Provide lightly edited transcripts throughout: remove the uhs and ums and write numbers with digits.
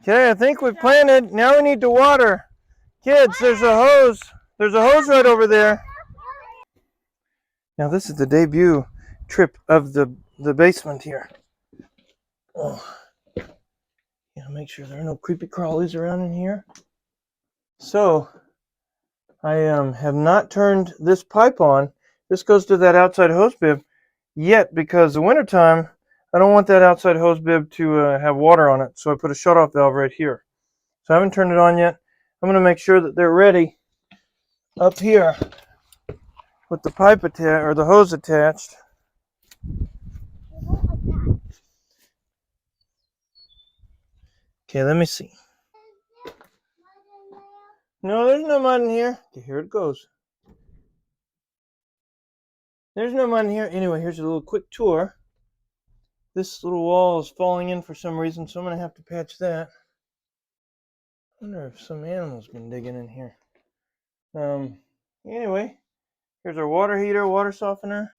Okay, I think we planted. Now we need to water. Kids, there's a hose. There's a hose right over there. Now this is the debut trip of the basement here. Oh. Yeah, make sure there are no creepy crawlies around in here. So, I have not turned this pipe on. This goes to that outside hose bib yet because the wintertime, I don't want that outside hose bib to have water on it. So I put a shutoff valve right here. So I haven't turned it on yet. I'm going to make sure that they're ready up here with the pipe attached or the hose attached. Okay, let me see. No, there's no mud in here. Okay, here it goes. There's no mud in here. Anyway, here's a little quick tour. This little wall is falling in for some reason, so I'm going to have to patch that. I wonder if some animal's been digging in here. Anyway, here's our water heater, water softener.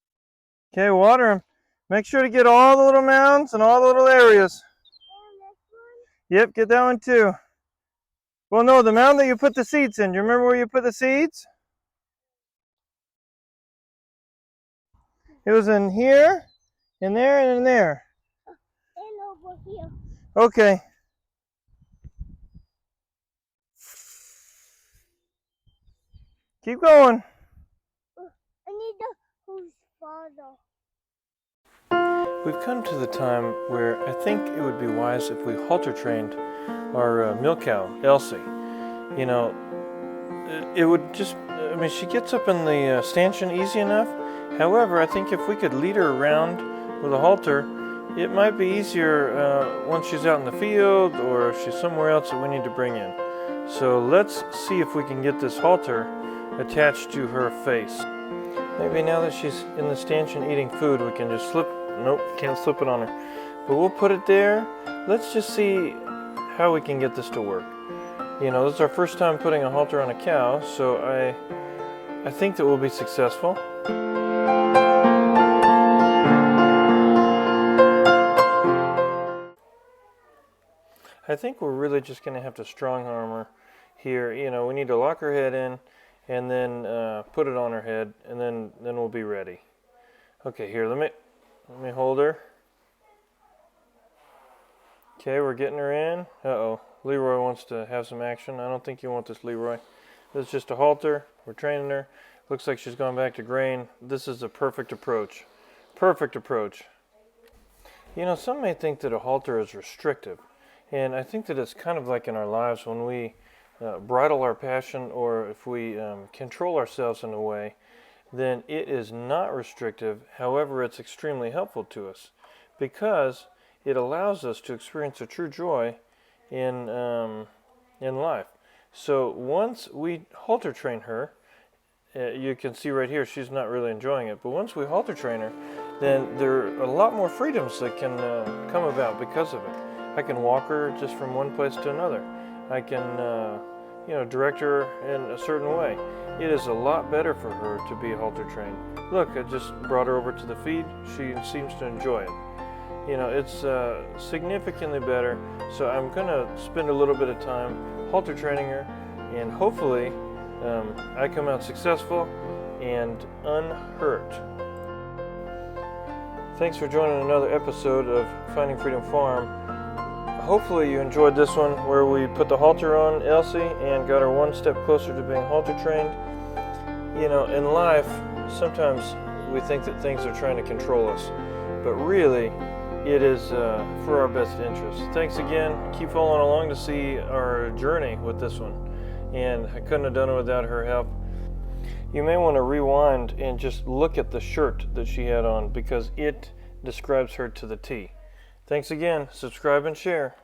Okay, water them. Make sure to get all the little mounds and all the little areas. Yep, get that one too. Well, no, the mound that you put the seeds in. Do you remember where you put the seeds? It was in here, in there, and in there. And over here. Okay. Keep going. I need the hose father. We've come to the time where I think it would be wise if we halter trained our milk cow, Elsie. You know, it would just, I mean, she gets up in the stanchion easy enough. However, I think if we could lead her around with a halter, it might be easier once she's out in the field or if she's somewhere else that we need to bring in. So let's see if we can get this halter attached to her face. Maybe now that she's in the stanchion eating food, we can just slip, nope, can't slip it on her. But we'll put it there. Let's just see how we can get this to work. You know, this is our first time putting a halter on a cow, so I think that we'll be successful. I think we're really just going to have to strong arm her here. You know, we need to lock her head in and then put it on her head, and then we'll be ready. Okay, here, let me hold her. Okay, we're getting her in. Uh-oh, Leroy wants to have some action. I don't think you want this, Leroy. This is just a halter. We're training her. Looks like she's gone back to grain. This is a perfect approach. Perfect approach. You know, some may think that a halter is restrictive. And I think that it's kind of like in our lives when we bridle our passion, or if we control ourselves in a way, then it is not restrictive. However, it's extremely helpful to us because it allows us to experience a true joy in life. So once we halter train her, you can see right here she's not really enjoying it, but once we halter train her, then there are a lot more freedoms that can come about because of it. I can walk her just from one place to another. I can, you know, direct her in a certain way. It is a lot better for her to be halter trained. Look, I just brought her over to the feed. She seems to enjoy it. You know, it's significantly better. So I'm going to spend a little bit of time halter training her, and hopefully I come out successful and unhurt. Thanks for joining another episode of Finding Freedom Farm. Hopefully you enjoyed this one where we put the halter on Elsie and got her one step closer to being halter trained. You know, in life, sometimes we think that things are trying to control us, but really it is for our best interest. Thanks again. Keep following along to see our journey with this one. And I couldn't have done it without her help. You may want to rewind and just look at the shirt that she had on because it describes her to the T. Thanks again. Subscribe and share.